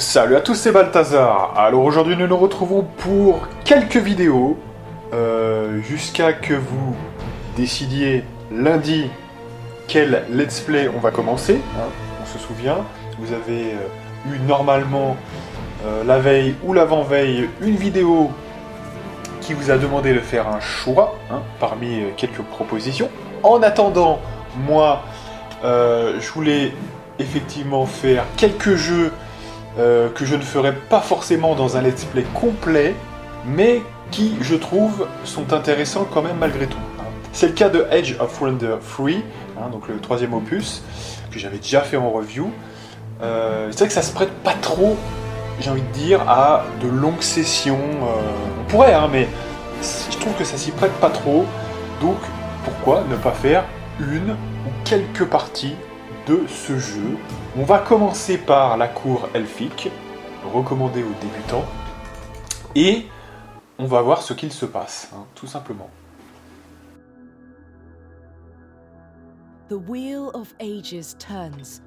Salut à tous, c'est Balthazar. Alors aujourd'hui nous nous retrouvons pour quelques vidéos jusqu'à que vous décidiez lundi quel let's play on va commencer. On se souvient, vous avez eu normalement la veille ou l'avant-veille une vidéo qui vous a demandé de faire un choix parmi quelques propositions. En attendant, moi je voulais effectivement faire quelques jeux que je ne ferai pas forcément dans un let's play complet, mais qui, je trouve, sont intéressants quand même malgré tout. C'est le cas de Age of Wonder 3, donc le troisième opus, que j'avais déjà fait en review. C'est vrai que ça se prête pas trop, j'ai envie de dire, à de longues sessions. On pourrait, mais je trouve que ça s'y prête pas trop. Donc, pourquoi ne pas faire une ou quelques parties de ce jeu? On va commencer par la cour elfique, recommandée aux débutants, et on va voir ce qu'il se passe, tout simplement. The wheel of ages turns,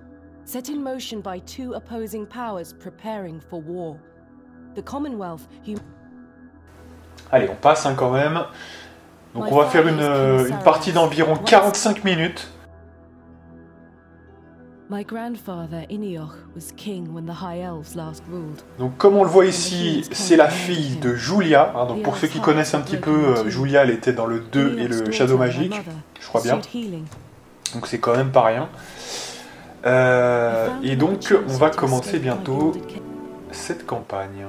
set in motion by two opposing powers preparing for war. The Commonwealth. Allez, on passe quand même. Donc on va faire une partie d'environ 45 minutes. Donc comme on le voit ici, c'est la fille de Julia. Donc pour ceux qui connaissent un petit peu, Julia elle était dans le 2 et le Shadow Magic, je crois bien. Donc c'est quand même pas rien. Et donc on va commencer bientôt cette campagne.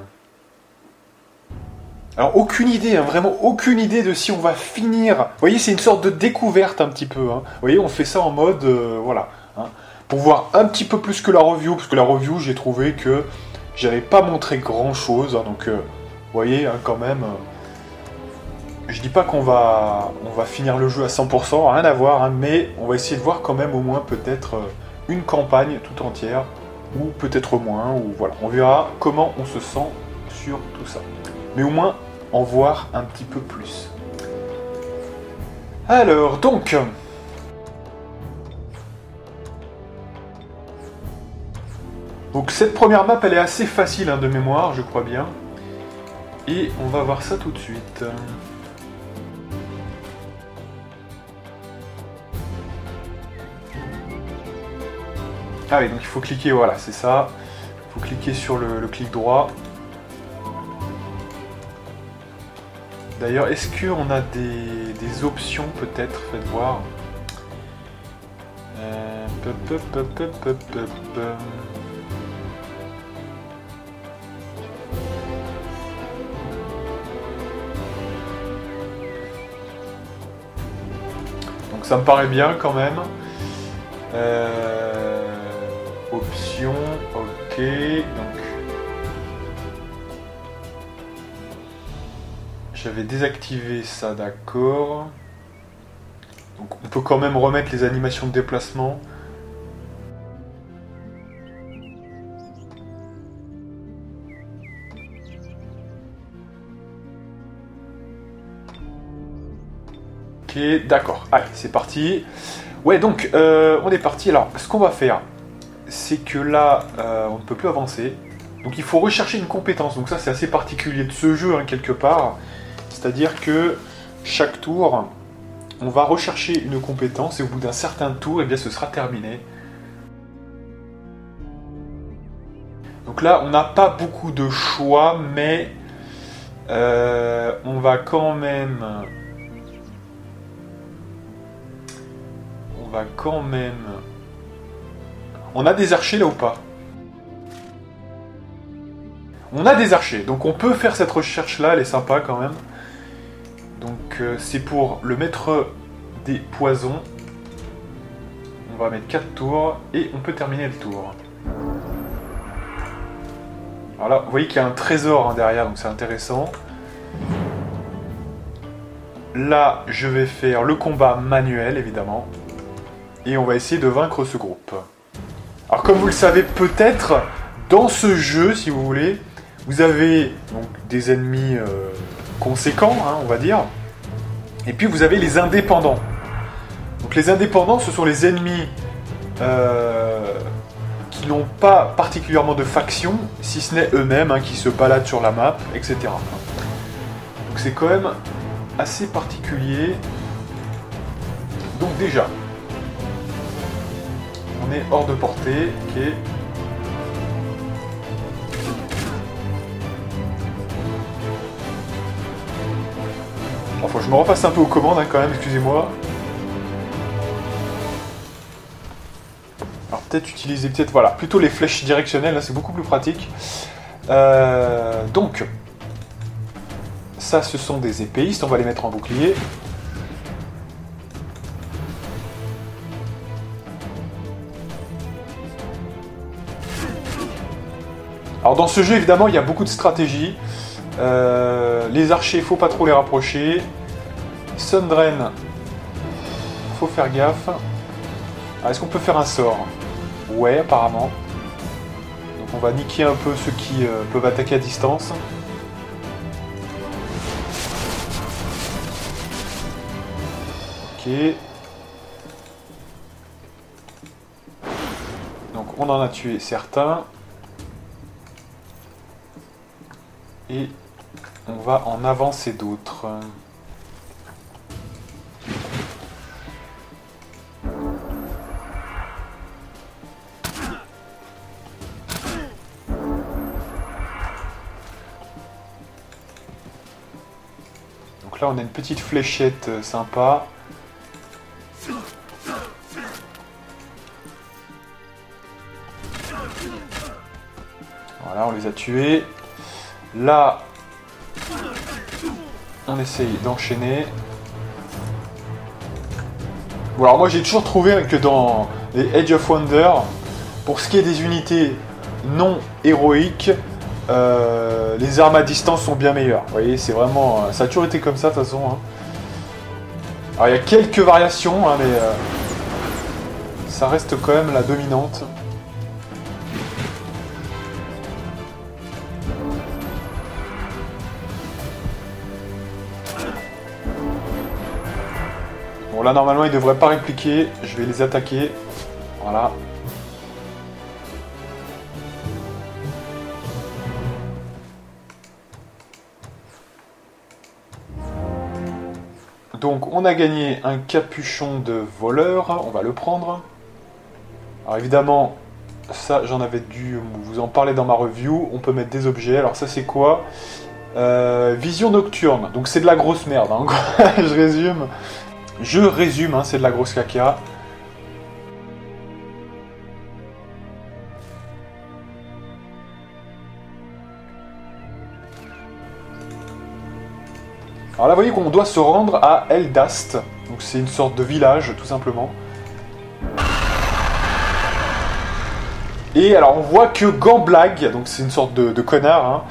Alors aucune idée, vraiment aucune idée de si on va finir. Vous voyez, c'est une sorte de découverte un petit peu. Vous voyez, on fait ça en mode, voilà. Pour voir un petit peu plus que la review, parce que la review, j'ai trouvé que j'avais pas montré grand chose. Donc, vous voyez, quand même, je dis pas qu'on va finir le jeu à 100%, rien à voir, mais on va essayer de voir quand même au moins peut-être une campagne tout entière, ou peut-être moins, ou voilà. On verra comment on se sent sur tout ça. Mais au moins, en voir un petit peu plus. Alors, donc... Donc cette première map, elle est assez facile de mémoire, je crois bien. Et on va voir ça tout de suite. Ah oui, donc il faut cliquer, voilà, c'est ça. Il faut cliquer sur le clic droit. D'ailleurs, est-ce qu'on a des options peut-être? Faites voir. Donc ça me paraît bien quand même. Options, ok. Donc j'avais désactivé ça, d'accord. Donc on peut quand même remettre les animations de déplacement. Ok, d'accord. Allez, c'est parti. Ouais, donc, on est parti. Alors, ce qu'on va faire, c'est que là, on ne peut plus avancer. Donc, il faut rechercher une compétence. Donc ça, c'est assez particulier de ce jeu, quelque part. C'est-à-dire que chaque tour, on va rechercher une compétence et au bout d'un certain tour, eh bien, ce sera terminé. Donc là, on n'a pas beaucoup de choix, mais on va quand même... On a des archers là ou pas? On a des archers, donc on peut faire cette recherche là, elle est sympa quand même. Donc c'est pour le maître des poisons. On va mettre 4 tours et on peut terminer le tour. Alors là, vous voyez qu'il y a un trésor derrière, donc c'est intéressant. Là, je vais faire le combat manuel, évidemment. Et on va essayer de vaincre ce groupe. Alors comme vous le savez peut-être, dans ce jeu, si vous voulez, vous avez donc des ennemis conséquents, on va dire. Et puis vous avez les indépendants. Donc les indépendants, ce sont les ennemis qui qui n'ont pas particulièrement de faction, si ce n'est eux-mêmes, hein, qui se baladent sur la map, etc. Donc c'est quand même assez particulier. Donc déjà, on est hors de portée, ok. Bon, faut que je me refasse un peu aux commandes hein, quand même, excusez-moi. Alors peut-être utiliser voilà, plutôt les flèches directionnelles, c'est beaucoup plus pratique. Donc, ça ce sont des épéistes, on va les mettre en bouclier. Alors dans ce jeu évidemment il y a beaucoup de stratégies. Les archers, faut pas trop les rapprocher. Sundren, faut faire gaffe. Est-ce qu'on peut faire un sort? Ouais, apparemment. Donc on va niquer un peu ceux qui peuvent attaquer à distance. Ok. Donc on en a tué certains. Et on va en avancer d'autres. Donc là on a une petite fléchette sympa. Voilà, on les a tués. Là, on essaye d'enchaîner. Bon alors moi j'ai toujours trouvé que dans les Age of Wonder, pour ce qui est des unités non héroïques, les armes à distance sont bien meilleures. Vous voyez, c'est vraiment... ça a toujours été comme ça de toute façon. Hein. Alors il y a quelques variations, hein, mais ça reste quand même la dominante. Bon là normalement ils ne devraient pas répliquer, je vais les attaquer. Voilà. Donc on a gagné un capuchon de voleur, on va le prendre. Alors évidemment, ça j'en avais dû vous en parler dans ma review, on peut mettre des objets. Alors ça c'est quoi? Vision nocturne, donc c'est de la grosse merde, hein. Je résume. Hein, c'est de la grosse caca. Alors là, vous voyez qu'on doit se rendre à Eldast. Donc c'est une sorte de village, tout simplement. Et alors on voit que Gamblag, donc c'est une sorte de connard, hein,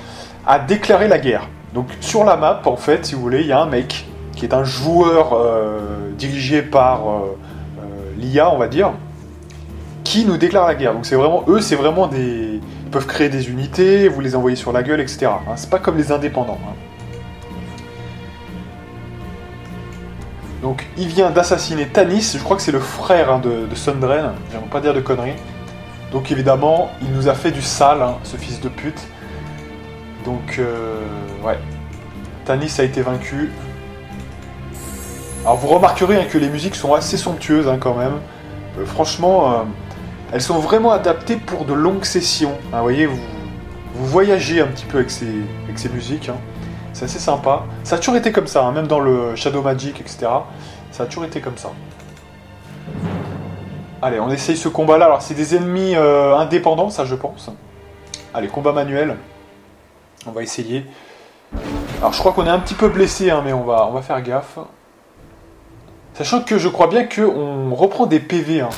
a déclaré la guerre. Donc sur la map, en fait, si vous voulez, il y a un mec qui est un joueur dirigé par l'IA, on va dire, qui nous déclare la guerre. Donc c'est vraiment, eux, c'est vraiment des... Ils peuvent créer des unités, vous les envoyer sur la gueule, etc. Hein, c'est pas comme les indépendants. Hein. Donc il vient d'assassiner Tanis, je crois que c'est le frère hein, de Sundren, j'aimerais pas dire de conneries. Donc évidemment, il nous a fait du sale, hein, ce fils de pute. Donc, ouais. Tanis a été vaincu. Alors vous remarquerez hein, que les musiques sont assez somptueuses hein, quand même. Franchement, elles sont vraiment adaptées pour de longues sessions. Hein, vous voyez, vous voyagez un petit peu avec ces musiques. Hein. C'est assez sympa. Ça a toujours été comme ça, hein, même dans le Shadow Magic, etc. Ça a toujours été comme ça. Allez, on essaye ce combat-là. Alors c'est des ennemis indépendants, ça je pense. Allez, combat manuel. On va essayer. Alors je crois qu'on est un petit peu blessé, hein, mais on va faire gaffe. Sachant que je crois bien qu'on reprend des PV hein,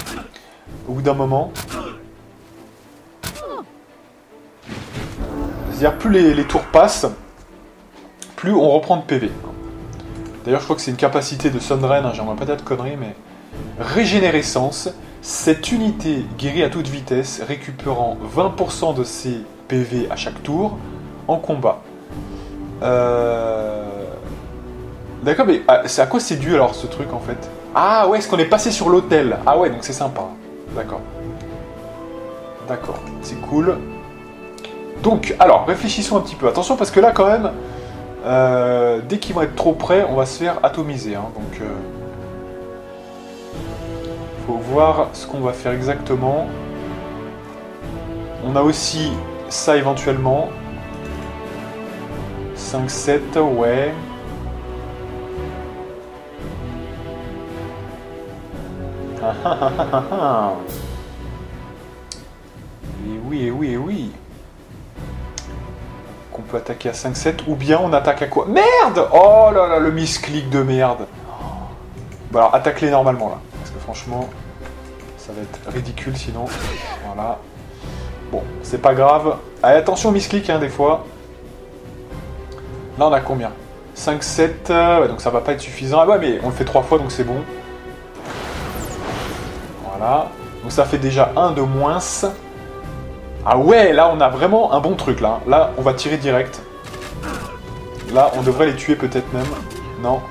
au bout d'un moment. C'est-à-dire plus les tours passent, plus on reprend de PV. D'ailleurs je crois que c'est une capacité de Sundren, hein, j'aimerais pas dire de conneries, mais... Régénérescence. Cette unité guérit à toute vitesse, récupérant 20% de ses PV à chaque tour en combat. D'accord, mais c'est à quoi c'est dû alors ce truc en fait? Ah ouais, est-ce qu'on est passé sur l'hôtel? Ah ouais, donc c'est sympa. D'accord. D'accord, c'est cool. Donc, alors, réfléchissons un petit peu. Attention, parce que là, quand même, dès qu'ils vont être trop près, on va se faire atomiser. Hein, donc, faut voir ce qu'on va faire exactement. On a aussi ça éventuellement. 5-7, ouais. Et oui, et oui, et oui. Qu'on peut attaquer à 5-7, ou bien on attaque à quoi? Merde! Oh là là, le misclick de merde. Bon alors, attaque-les normalement, là. Parce que franchement, ça va être ridicule sinon. Voilà. Bon, c'est pas grave. Allez, attention au misclick, hein, des fois. Là, on a combien? 5-7, ouais, donc ça va pas être suffisant. Ah ouais, mais on le fait 3 fois, donc c'est bon. Voilà. Donc ça fait déjà 1 de moins. Ah ouais, là on a vraiment un bon truc là. Là on va tirer direct. Là on devrait les tuer peut-être même. Non.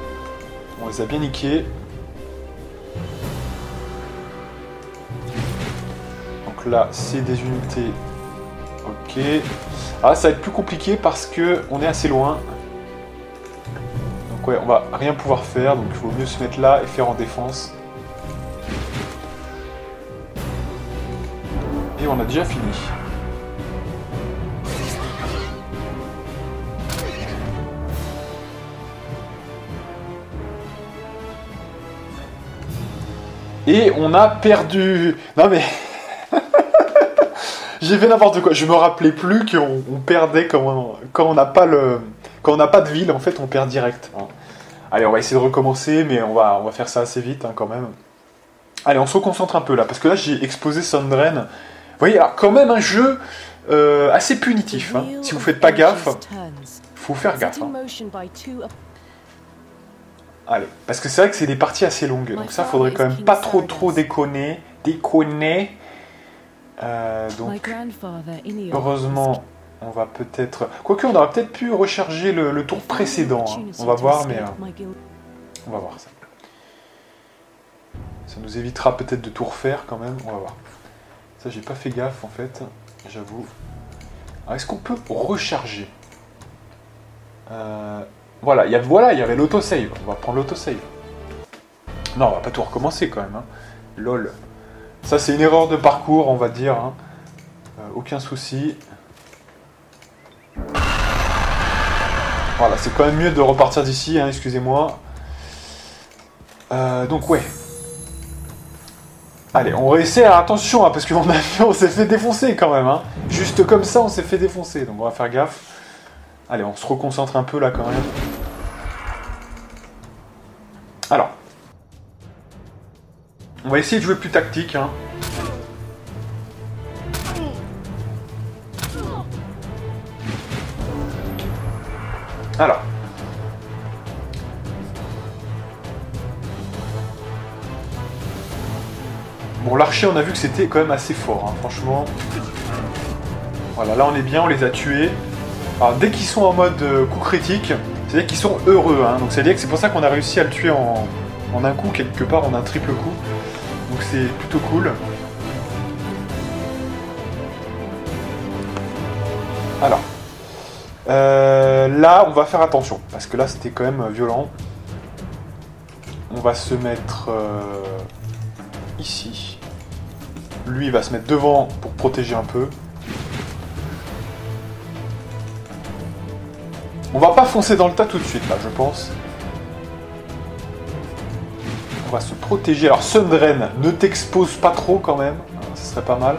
On les a bien niqués. Donc là c'est des unités. Ok. Ah ça va être plus compliqué parce que on est assez loin. Donc ouais on va rien pouvoir faire. Donc il vaut mieux se mettre là et faire en défense. Et on a déjà fini. Et on a perdu. Non mais... J'ai fait n'importe quoi. Je me rappelais plus qu'on perdait quand on n'a pas le... Quand on n'a pas de ville, en fait, on perd direct. Allez, on va essayer de recommencer, mais on va faire ça assez vite, hein, quand même. Allez, on se reconcentre un peu, là, parce que là, j'ai exposé Sundren. Vous voyez, alors, quand même un jeu assez punitif. Hein. Si vous faites pas gaffe, faut faire gaffe. Hein. Allez, parce que c'est vrai que c'est des parties assez longues, donc ça, faudrait quand même pas trop déconner. Donc, heureusement, on va peut-être... Quoique, on aurait peut-être pu recharger le tour précédent. Hein. On va voir, mais... on va voir ça. Ça nous évitera peut-être de tout refaire quand même. On va voir. Ça, j'ai pas fait gaffe, en fait. J'avoue. Alors, est-ce qu'on peut recharger Voilà, il y avait l'autosave. On va prendre l'autosave. Non, on va pas tout recommencer quand même. Hein. Lol. Ça, c'est une erreur de parcours, on va dire. Hein. Aucun souci. Voilà, c'est quand même mieux de repartir d'ici, hein, excusez-moi. Donc, ouais. Allez, on réessaie. Alors, attention, hein, parce on s'est fait défoncer quand même. Hein. Juste comme ça, on s'est fait défoncer. Donc, on va faire gaffe. Allez, on se reconcentre un peu là quand même. Alors. On va essayer de jouer plus tactique. Hein. Alors. Bon, l'archer, on a vu que c'était quand même assez fort, hein, franchement. Voilà, là on est bien, on les a tués. Alors, dès qu'ils sont en mode coup critique, c'est-à-dire qu'ils sont heureux. Hein, donc, c'est-à-dire que c'est pour ça qu'on a réussi à le tuer en un coup, quelque part, en un triple coup. Donc, c'est plutôt cool. Alors. Là, on va faire attention, parce que là, c'était quand même violent. On va se mettre ici. Lui, il va se mettre devant pour protéger un peu. On va pas foncer dans le tas tout de suite, là, je pense. On va se protéger. Alors, Sundren, ne t'expose pas trop, quand même. Ce serait pas mal.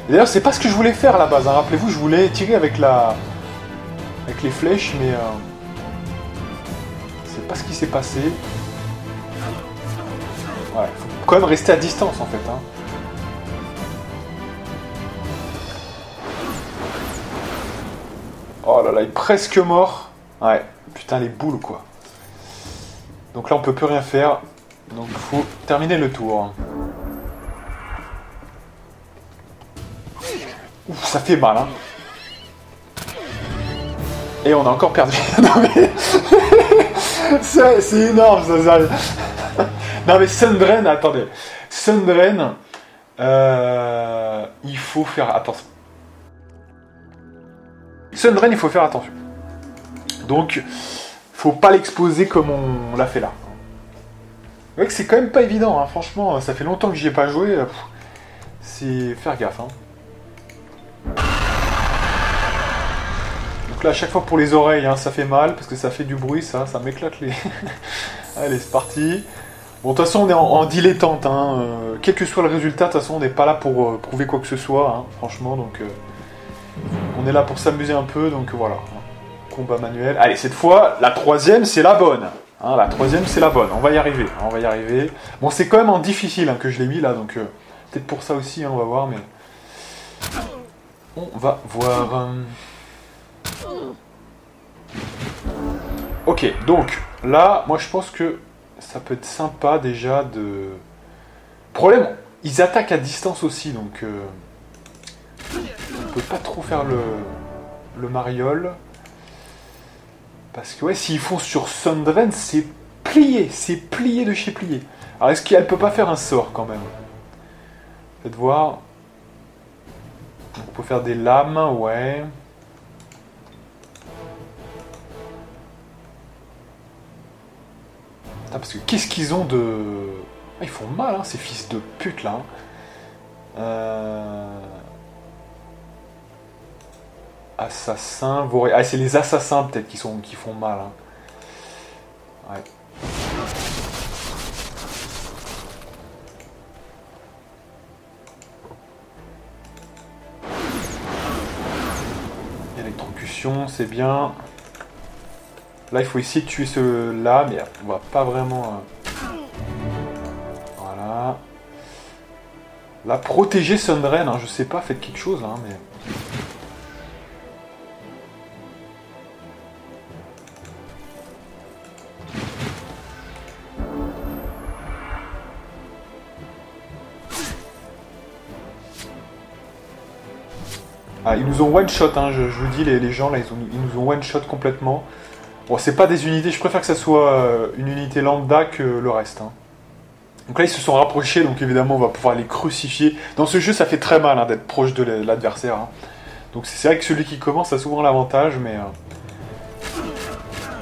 D'ailleurs, c'est pas ce que je voulais faire, à la base. Hein. Rappelez-vous, je voulais tirer avec les flèches, mais... c'est pas ce qui s'est passé. Ouais, faut quand même rester à distance, en fait. Hein. Oh là là, il est presque mort. Ouais, putain, les boules, quoi. Donc là, on peut plus rien faire. Donc, il faut terminer le tour. Ouf, ça fait mal, hein. Et on a encore perdu. Non, mais... c'est énorme, ça. Non, mais Sundren, attendez. Sundren, il faut faire attention. Sundrain, il faut faire attention. Donc, faut pas l'exposer comme on l'a fait là. C'est vrai que c'est quand même pas évident, hein. Franchement, ça fait longtemps que j'y ai pas joué. C'est faire gaffe. Hein. Donc là, à chaque fois pour les oreilles, hein, ça fait mal, parce que ça fait du bruit, ça m'éclate les... Allez, c'est parti. Bon, de toute façon, on est en dilettante. Hein. Quel que soit le résultat, de toute façon, on n'est pas là pour prouver quoi que ce soit, hein, franchement. Donc, on est là pour s'amuser un peu, donc voilà. Combat manuel. Allez, cette fois, la troisième, c'est la bonne. Hein, la troisième, c'est la bonne. On va y arriver. On va y arriver. Bon, c'est quand même en difficile hein, que je l'ai mis là, donc peut-être pour ça aussi, hein, on va voir, mais... On va voir... Ok, donc, là, moi je pense que ça peut être sympa déjà de... Problème, ils attaquent à distance aussi, donc... on peut pas trop faire le mariole. Parce que ouais, s'ils font sur Sundrain, c'est plié de chez plié. Alors est-ce qu'elle peut pas faire un sort quand même? Faites voir. On peut faire des lames, ouais. Putain, parce que qu'est-ce qu'ils ont de... Ah, ils font mal, hein, ces fils de pute là. Assassins, ah, c'est les assassins peut-être qui font mal. Hein. Ouais. Électrocution, c'est bien. Là, il faut essayer de tuer ceux-là, mais on va pas vraiment... Voilà. Là, protéger Sundrain, hein, je sais pas, faites quelque chose, hein, mais... Ah, ils nous ont one-shot, hein, je vous dis, les gens, là, ils nous ont one-shot complètement. Bon, c'est pas des unités, je préfère que ça soit une unité lambda que le reste. Hein. Donc là, ils se sont rapprochés, donc évidemment, on va pouvoir les crucifier. Dans ce jeu, ça fait très mal hein, d'être proche de l'adversaire. Hein. Donc c'est vrai que celui qui commence a souvent l'avantage, mais...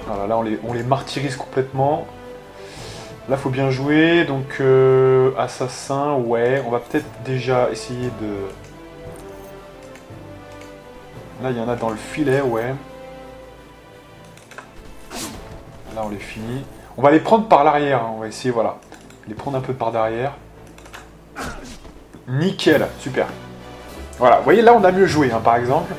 Voilà, là, on les martyrise complètement. Là, faut bien jouer, donc... assassin, ouais, on va peut-être déjà essayer de... Là, il y en a dans le filet, ouais. Là, on les finit. On va les prendre par l'arrière. Hein. On va essayer, voilà. Les prendre un peu par derrière. Nickel, super. Voilà, vous voyez, là, on a mieux joué, hein, par exemple.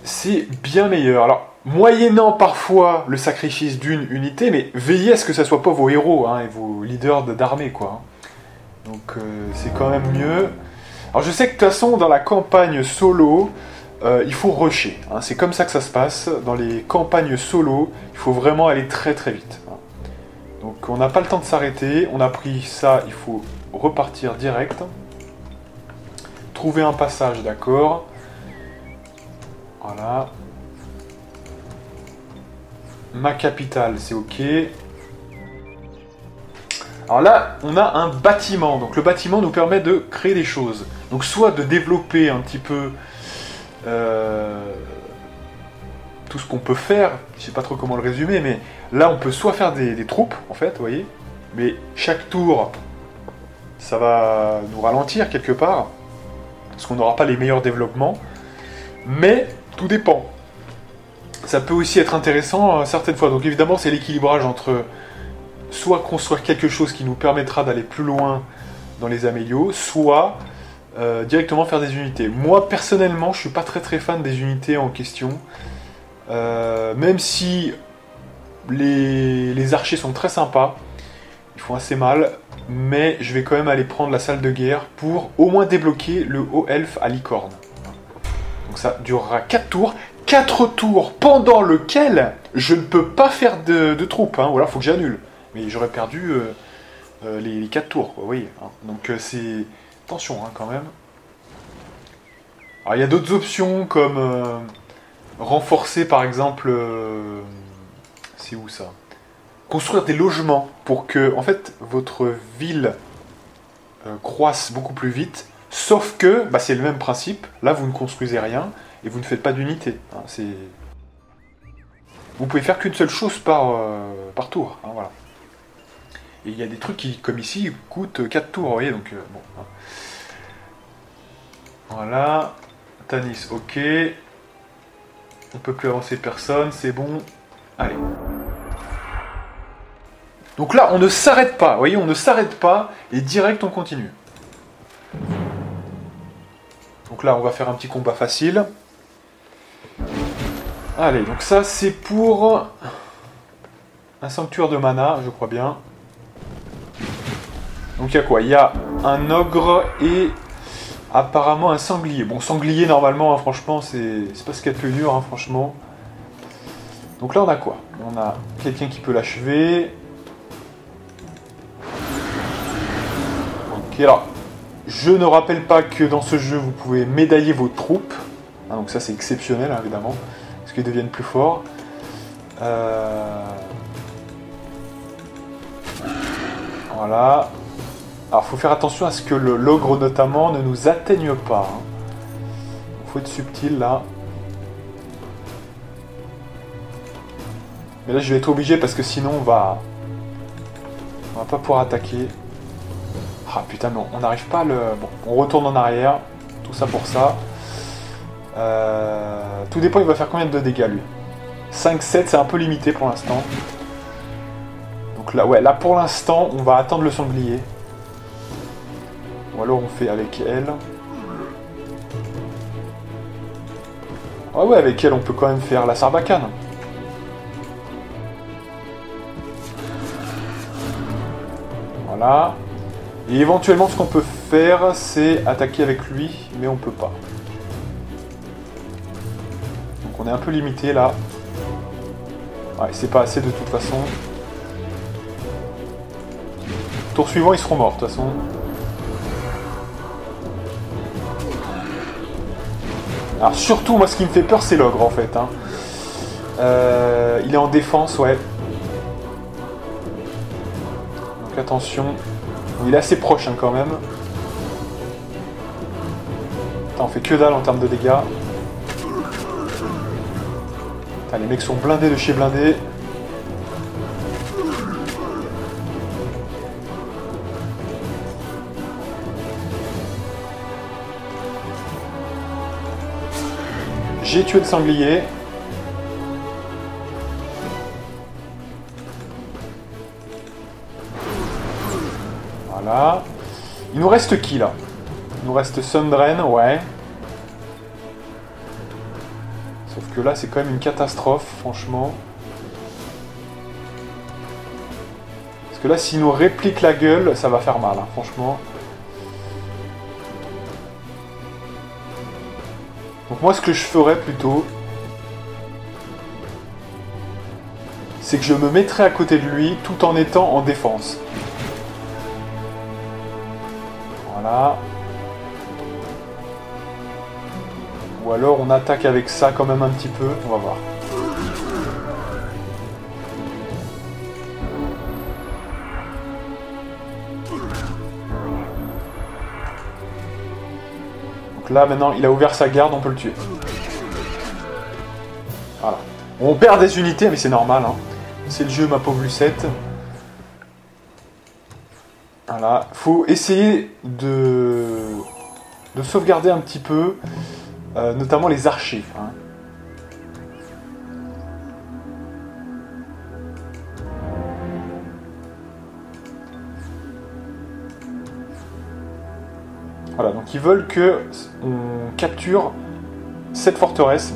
C'est bien meilleur. Alors, moyennant parfois le sacrifice d'une unité, mais veillez à ce que ça soit pas vos héros hein, et vos leaders d'armée, quoi. Donc, c'est quand même mieux. Alors, je sais que, de toute façon, dans la campagne solo... il faut rusher, hein. C'est comme ça que ça se passe. Dans les campagnes solo, il faut vraiment aller très très vite. Hein. Donc on n'a pas le temps de s'arrêter, on a pris ça, il faut repartir direct. Trouver un passage, d'accord. Voilà. Ma capitale, c'est ok. Alors là, on a un bâtiment. Donc le bâtiment nous permet de créer des choses. Donc soit de développer un petit peu... tout ce qu'on peut faire, je sais pas trop comment le résumer, mais là on peut soit faire des troupes, en fait, vous voyez, mais chaque tour, ça va nous ralentir quelque part, parce qu'on n'aura pas les meilleurs développements, mais tout dépend. Ça peut aussi être intéressant certaines fois, donc évidemment c'est l'équilibrage entre soit construire quelque chose qui nous permettra d'aller plus loin dans les amélios, soit... directement faire des unités. Moi, personnellement, je suis pas très fan des unités en question. Même si les archers sont très sympas, ils font assez mal, mais je vais quand même aller prendre la salle de guerre pour au moins débloquer le haut elfe à licorne. Donc ça durera 4 tours. 4 tours pendant lequel je ne peux pas faire de troupes, hein, ou alors il faut que j'annule. Mais j'aurais perdu les 4 tours, quoi, vous voyez. Hein. Donc c'est... Attention hein, quand même. Alors il y a d'autres options comme renforcer par exemple... c'est où ça? Construire des logements pour que en fait votre ville croisse beaucoup plus vite. Sauf que, bah, c'est le même principe. Là, vous ne construisez rien et vous ne faites pas d'unité. Hein, vous pouvez faire qu'une seule chose par tour. Hein, voilà. Et il y a des trucs qui, comme ici, coûtent 4 tours. Vous voyez, donc bon. Hein. Voilà. Tanis, ok. On peut plus avancer personne, c'est bon. Allez. Donc là, on ne s'arrête pas. Vous voyez, on ne s'arrête pas et direct, on continue. Donc là, on va faire un petit combat facile. Allez, donc ça, c'est pour un sanctuaire de mana, je crois bien. Donc il y a quoi? Il y a un ogre et apparemment un sanglier. Bon, sanglier, normalement, hein, franchement, c'est pas ce qu'il y a de plus dur, hein, franchement. Donc là, on a quoi? On a quelqu'un qui peut l'achever. Ok, alors, je ne rappelle pas que dans ce jeu, vous pouvez médailler vos troupes. Ah, donc ça, c'est exceptionnel, hein, évidemment, parce qu'ils deviennent plus forts. Voilà. Alors, il faut faire attention à ce que l'ogre, notamment, ne nous atteigne pas. Il faut être subtil, là. Mais là, je vais être obligé, parce que sinon, on va pas pouvoir attaquer. Ah, putain, mais on n'arrive pas à le... Bon, on retourne en arrière. Tout ça pour ça. Tout dépend, il va faire combien de dégâts, lui. 5-7, c'est un peu limité pour l'instant. Donc là, ouais, là, pour l'instant, on va attendre le sanglier. Ou alors on fait avec elle. Ah ouais, avec elle on peut quand même faire la sarbacane. Voilà. Et éventuellement ce qu'on peut faire c'est attaquer avec lui, mais on peut pas. Donc on est un peu limité là. Ouais, c'est pas assez de toute façon. Tour suivant ils seront morts de toute façon. Alors surtout, moi ce qui me fait peur c'est l'ogre en fait. Hein. Il est en défense, ouais. Donc attention. Il est assez proche hein, quand même. Putain, on fait que dalle en termes de dégâts. Putain, les mecs sont blindés de chez blindés. J'ai tué le sanglier. Voilà. Il nous reste qui là? Il nous reste Sundren, ouais. Sauf que là c'est quand même une catastrophe, franchement. Parce que là s'il nous réplique la gueule, ça va faire mal, hein, franchement. Donc moi ce que je ferais plutôt, c'est que je me mettrais à côté de lui tout en étant en défense. Voilà. Ou alors on attaque avec ça quand même un petit peu, on va voir. Là, maintenant, il a ouvert sa garde, on peut le tuer. Voilà. On perd des unités, mais c'est normal. Hein. C'est le jeu, ma pauvre Lucette. Voilà. Faut essayer de sauvegarder un petit peu, notamment les archers. Hein. Voilà, donc ils veulent que on capture cette forteresse.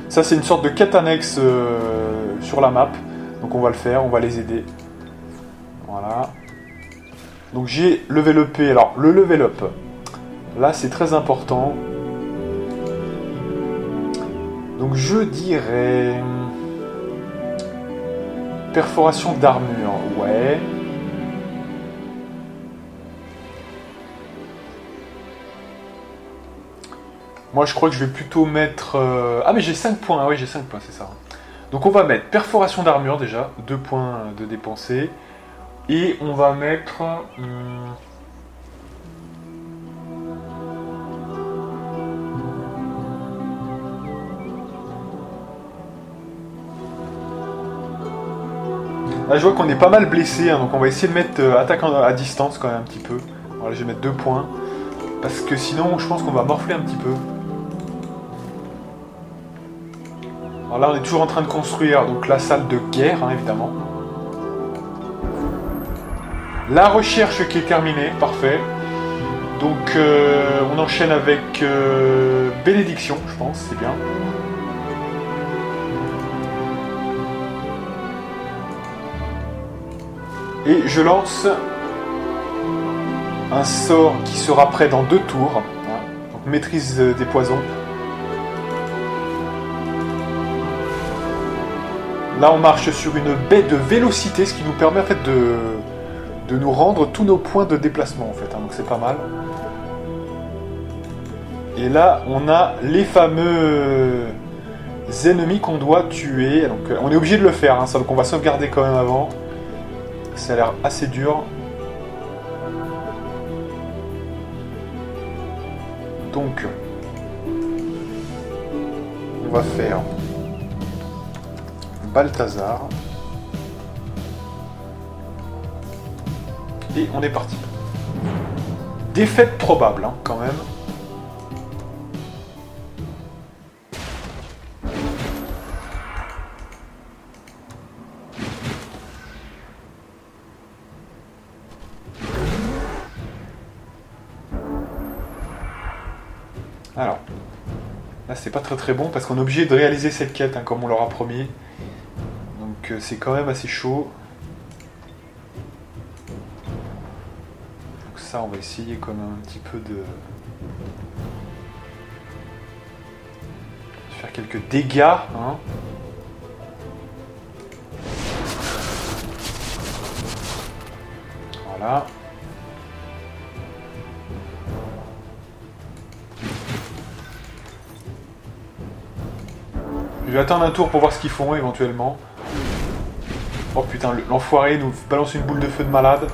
Ça c'est une sorte de quête annexe sur la map. Donc on va le faire, on va les aider. Voilà. Donc j'ai level up. Alors le level up, là c'est très important. Donc je dirais... Perforation d'armure, ouais. Moi, je crois que je vais plutôt mettre... Ah, mais j'ai 5 points. Ah oui, j'ai 5 points, c'est ça. Donc, on va mettre perforation d'armure, déjà. 2 points de dépensés. Et on va mettre... Là je vois qu'on est pas mal blessé, hein, donc on va essayer de mettre attaque à distance quand même un petit peu. Alors là je vais mettre 2 points. Parce que sinon je pense qu'on va morfler un petit peu. Alors là on est toujours en train de construire donc la salle de guerre, hein, évidemment. La recherche qui est terminée, parfait. Donc on enchaîne avec bénédiction, je pense, c'est bien. Et je lance un sort qui sera prêt dans 2 tours. Hein. Donc maîtrise des poisons. Là on marche sur une baie de vélocité, ce qui nous permet en fait de nous rendre tous nos points de déplacement en fait. Hein. Donc c'est pas mal. Et là on a les fameux ennemis qu'on doit tuer. Donc on est obligé de le faire, hein, ça, donc on va sauvegarder quand même avant. Ça a l'air assez dur. Donc, on va faire Balthazar. Et on est parti. Défaite probable, hein, quand même. Alors, là c'est pas très bon parce qu'on est obligé de réaliser cette quête, hein, comme on leur a promis. Donc c'est quand même assez chaud. Donc ça on va essayer quand même un petit peu de faire quelques dégâts. Hein. Voilà. Je vais attendre un tour pour voir ce qu'ils font éventuellement. Oh putain, l'enfoiré nous balance une boule de feu de malade.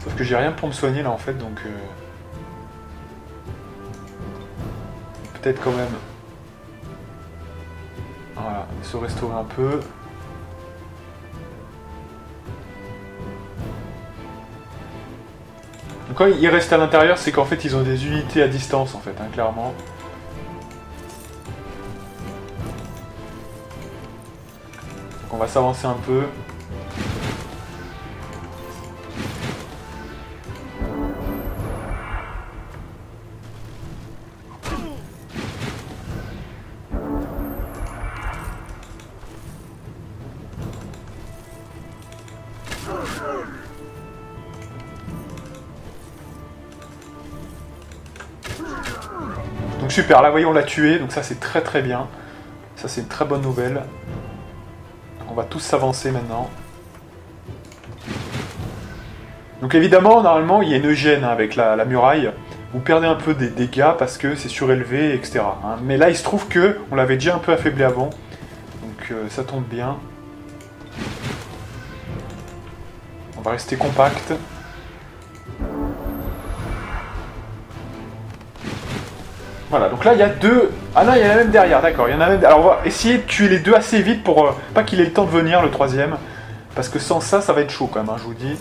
Sauf que j'ai rien pour me soigner là en fait, donc... peut-être quand même... Voilà, se restaurer un peu. Donc quand ils restent à l'intérieur, c'est qu'en fait ils ont des unités à distance en fait, hein, clairement. On va s'avancer un peu. Donc super, là vous voyez on l'a tué, donc ça c'est très bien. Ça c'est une très bonne nouvelle. On va tous s'avancer maintenant. Donc évidemment, normalement, il y a une gêne avec la muraille. Vous perdez un peu des dégâts parce que c'est surélevé, etc. Hein. Mais là, il se trouve que on l'avait déjà un peu affaibli avant. Donc ça tombe bien. On va rester compact. Voilà, donc là il y a 2... Ah non, il y en a même derrière, d'accord. Il y en a même... Alors on va essayer de tuer les 2 assez vite pour pas qu'il ait le temps de venir, le 3e. Parce que sans ça, ça va être chaud quand même, hein, je vous dis.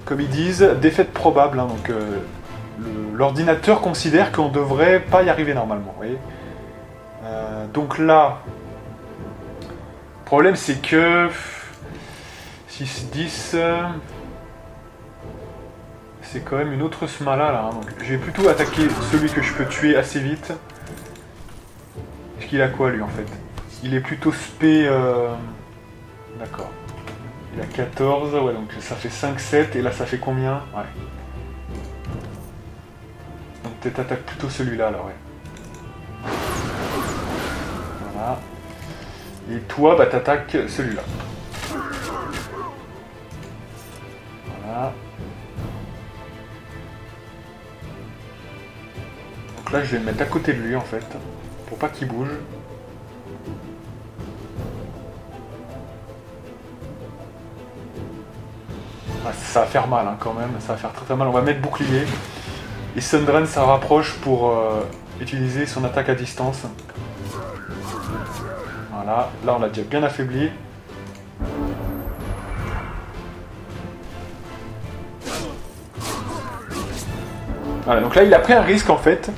Comme ils disent, défaite probable. Hein, donc l'ordinateur considère qu'on devrait pas y arriver normalement, vous voyez. Donc là... Le problème c'est que... 6, 10... C'est quand même une autre smala là, hein. Donc, je vais plutôt attaquer celui que je peux tuer assez vite. Est-ce qu'il a quoi lui en fait? Il est plutôt spé... D'accord. Il a 14, ouais donc ça fait 5, 7 et là ça fait combien? Ouais. Donc peut-être attaque plutôt celui-là là, ouais. Voilà. Et toi bah t'attaques celui-là. Voilà. Là je vais le mettre à côté de lui en fait, pour pas qu'il bouge. Ah, ça va faire mal hein, quand même, ça va faire très mal. On va mettre bouclier. Et Sundren ça rapproche pour utiliser son attaque à distance. Voilà, là on l'a déjà bien affaibli. Voilà, donc là il a pris un risque en fait.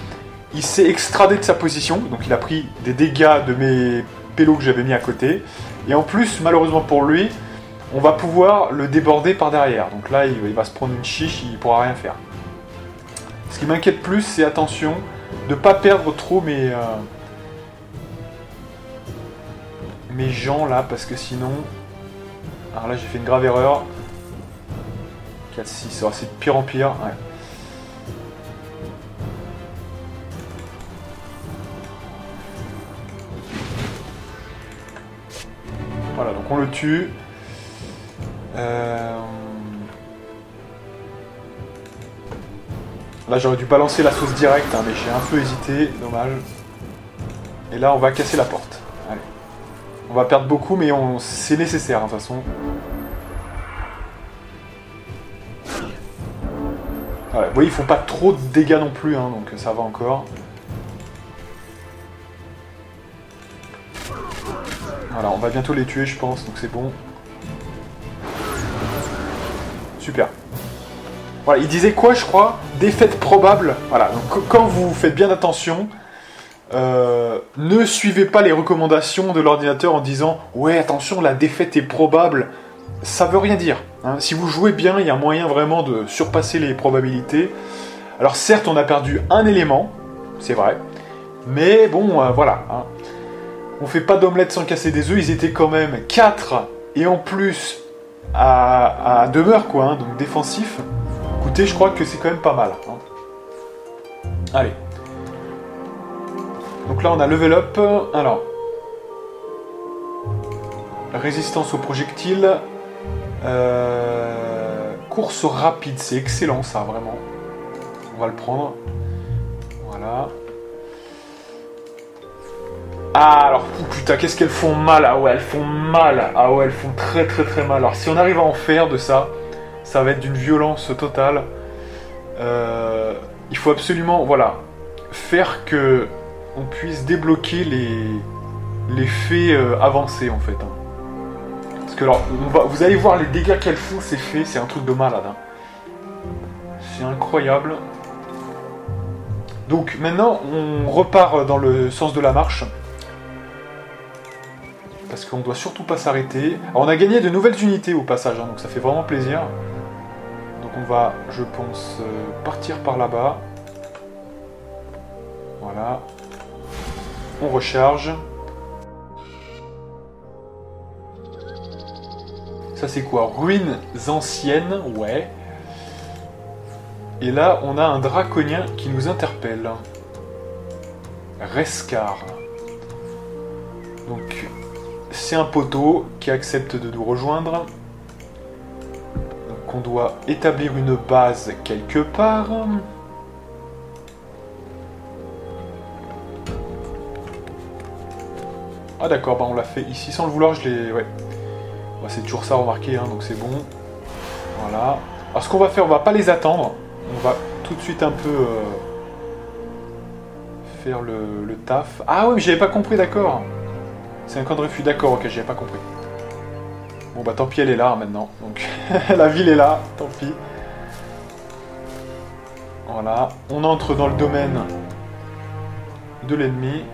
Il s'est extradé de sa position, donc il a pris des dégâts de mes pélos que j'avais mis à côté. Et en plus, malheureusement pour lui, on va pouvoir le déborder par derrière. Donc là, il va se prendre une chiche, il pourra rien faire. Ce qui m'inquiète plus, c'est attention, de ne pas perdre trop mes gens là, parce que sinon... Alors là, j'ai fait une grave erreur. 4-6, c'est de pire en pire. Ouais. Voilà, donc on le tue. Là, j'aurais dû balancer la sauce directe, hein, mais j'ai un peu hésité, dommage. Et là, on va casser la porte. Allez. On va perdre beaucoup, mais c'est nécessaire, hein, de toute façon. Voilà. Vous voyez, ils font pas trop de dégâts non plus, hein, donc ça va encore. Voilà, on va bientôt les tuer, je pense, donc c'est bon. Super. Voilà, il disait quoi, je crois? Défaite probable. Voilà, donc quand vous faites bien attention, ne suivez pas les recommandations de l'ordinateur en disant « Ouais, attention, la défaite est probable ». Ça veut rien dire. Hein. Si vous jouez bien, il y a moyen vraiment de surpasser les probabilités. Alors certes, on a perdu un élément, c'est vrai, mais bon, voilà. Hein. On fait pas d'omelette sans casser des œufs, ils étaient quand même 4, et en plus à demeure, quoi, hein, donc défensif. Écoutez, je crois que c'est quand même pas mal. Hein. Allez. Donc là, on a level up. Alors. Résistance aux projectiles. Course rapide, c'est excellent ça, vraiment. On va le prendre. Voilà. Ah, alors, putain, qu'est-ce qu'elles font mal. Ah ouais, elles font mal. Ah ouais, elles font très très très mal. Alors, si on arrive à en faire de ça, ça va être d'une violence totale. Il faut absolument, voilà, faire que on puisse débloquer les faits avancés, en fait. Hein. Parce que, alors, vous allez voir les dégâts qu'elles font, ces faits, c'est un truc de malade. Hein. C'est incroyable. Donc, maintenant, on repart dans le sens de la marche. Parce qu'on doit surtout pas s'arrêter. Alors on a gagné de nouvelles unités au passage, hein, donc ça fait vraiment plaisir. Donc on va, je pense, partir par là-bas. Voilà. On recharge. Ça c'est quoi? Ruines anciennes, ouais. Et là on a un draconien qui nous interpelle. Rescar. Donc... c'est un poteau qui accepte de nous rejoindre. Donc on doit établir une base quelque part. Ah d'accord, bah on l'a fait ici sans le vouloir, je l'ai... ouais. Bah, c'est toujours ça remarqué, hein, donc c'est bon. Voilà. Alors ce qu'on va faire, on va pas les attendre. On va tout de suite un peu faire le taf. Ah oui, mais j'avais pas compris, d'accord. C'est un camp de refus, d'accord, ok, j'avais pas compris. Bon bah tant pis, elle est là maintenant, donc la ville est là, tant pis. Voilà, on entre dans le domaine de l'ennemi.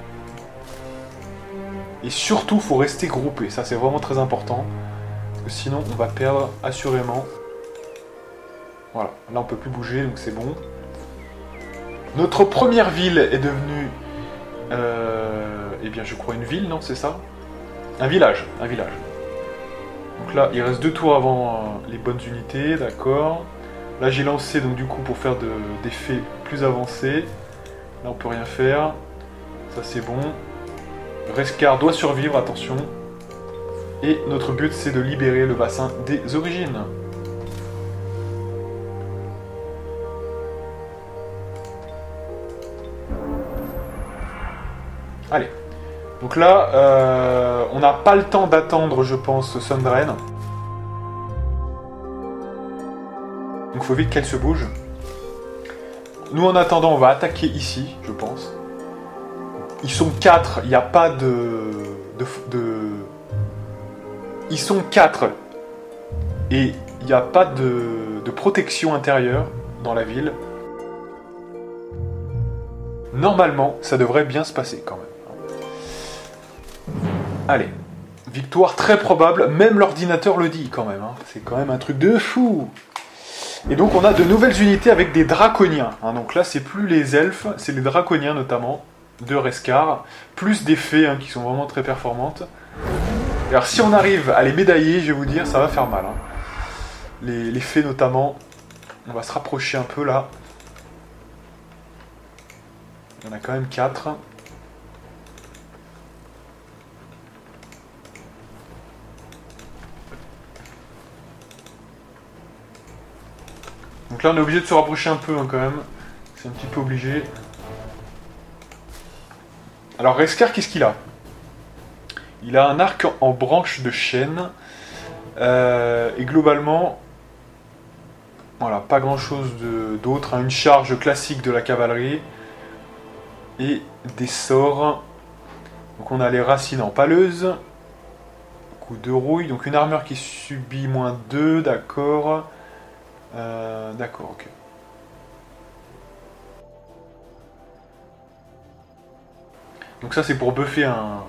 Et surtout, faut rester groupé, ça c'est vraiment très important. Parce que sinon, on va perdre assurément. Voilà, là on peut plus bouger, donc c'est bon. Notre première ville est devenue... eh bien, je crois une ville, non, c'est ça? Un village, un village. Donc là, il reste 2 tours avant les bonnes unités, d'accord. Là, j'ai lancé, donc du coup, pour faire des faits plus avancés. Là, on peut rien faire. Ça, c'est bon. Rescar doit survivre, attention. Et notre but, c'est de libérer le bassin des origines. Allez. Donc là, on n'a pas le temps d'attendre, je pense, Sundrain. Donc il faut vite qu'elle se bouge. Nous, en attendant, on va attaquer ici, je pense. Ils sont 4, il n'y a pas de... Ils sont 4. Et il n'y a pas de protection intérieure dans la ville. Normalement, ça devrait bien se passer quand même. Allez, victoire très probable, même l'ordinateur le dit quand même. Hein. C'est quand même un truc de fou. Et donc on a de nouvelles unités avec des draconiens. Hein. Donc là, c'est plus les elfes, c'est les draconiens notamment, de Reskar, plus des fées hein, qui sont vraiment très performantes. Et alors si on arrive à les médailler, je vais vous dire, ça va faire mal. Hein. Les fées notamment, on va se rapprocher un peu là. Il y en a quand même 4. Donc là on est obligé de se rapprocher un peu hein, quand même. C'est un petit peu obligé. Alors Reskar, qu'est-ce qu'il a? Il a un arc en branche de chêne. Et globalement, voilà, pas grand chose d'autre. Hein, une charge classique de la cavalerie. Et des sorts. Donc on a les racines empaleuses. Coup de rouille. Donc une armure qui subit -2, d'accord. D'accord, ok. Donc ça c'est pour buffer un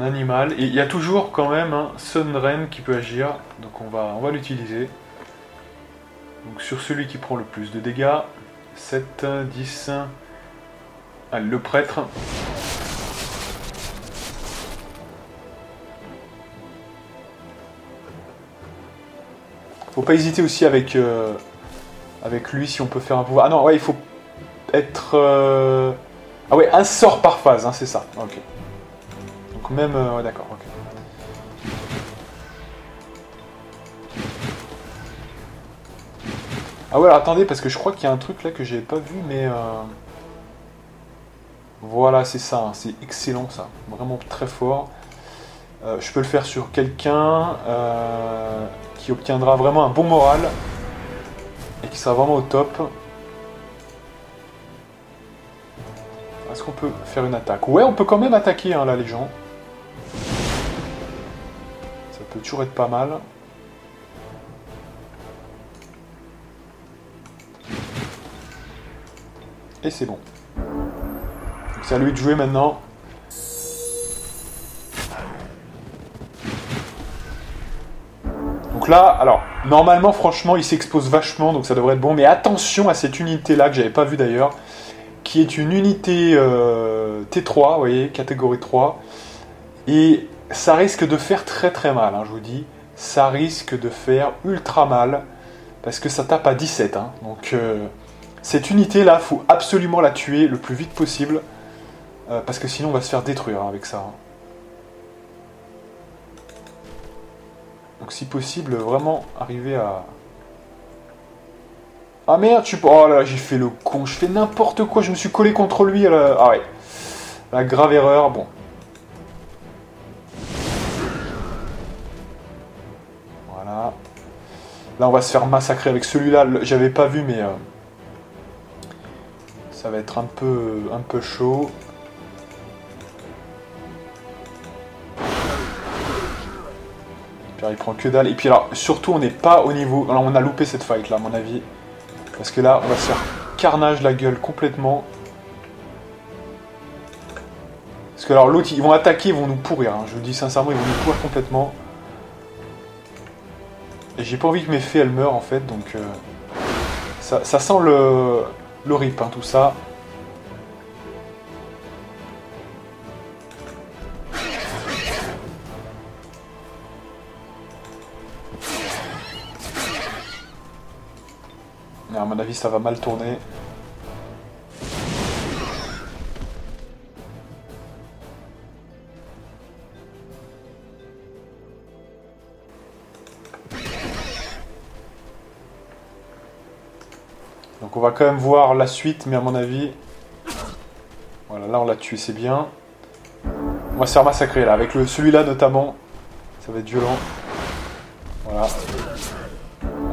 animal. Et il y a toujours quand même un Sunren qui peut agir. Donc on va l'utiliser. Donc sur celui qui prend le plus de dégâts. 7, 10. Allez, le prêtre. Faut pas hésiter aussi avec lui si on peut faire un pouvoir. Ah non, ouais, il faut être... Ah ouais, un sort par phase, hein, c'est ça. Ok. Donc même... ouais, d'accord, ok. Ah ouais, alors attendez, parce que je crois qu'il y a un truc là que j'avais pas vu, mais... Voilà, c'est ça, hein, c'est excellent ça. Vraiment très fort. Je peux le faire sur quelqu'un qui obtiendra vraiment un bon moral et qui sera vraiment au top. Est-ce qu'on peut faire une attaque? Ouais, on peut quand même attaquer hein, là les gens. Ça peut toujours être pas mal. Et c'est bon. Donc c'est à lui de jouer maintenant. Donc là, alors, normalement, franchement, il s'expose vachement, donc ça devrait être bon. Mais attention à cette unité-là, que j'avais pas vue d'ailleurs, qui est une unité T3, vous voyez, catégorie 3. Et ça risque de faire très très mal, hein, je vous dis. Ça risque de faire ultra mal, parce que ça tape à 17. Hein. Donc, cette unité-là, il faut absolument la tuer le plus vite possible, parce que sinon on va se faire détruire hein, avec ça. Hein. Donc si possible, vraiment arriver à... Ah merde, oh là, j'ai fait le con, je fais n'importe quoi, je me suis collé contre lui. Ah ouais, la grave erreur, bon. Voilà. Là on va se faire massacrer avec celui-là, j'avais pas vu mais... ça va être un peu chaud. Puis il prend que dalle. Et puis alors, surtout, on n'est pas au niveau... Alors, on a loupé cette fight, là, à mon avis. Parce que là, on va se faire carnage la gueule complètement. Parce que alors, l'autre, ils vont attaquer, ils vont nous pourrir. Hein. Je vous dis sincèrement, ils vont nous pourrir complètement. Et j'ai pas envie que mes fées, elles meurent, en fait. Donc, ça sent le rip, hein, tout ça. À mon avis, ça va mal tourner. Donc on va quand même voir la suite, mais à mon avis... Voilà, là on l'a tué, c'est bien. On va se faire massacrer là, avec celui-là notamment. Ça va être violent. Voilà.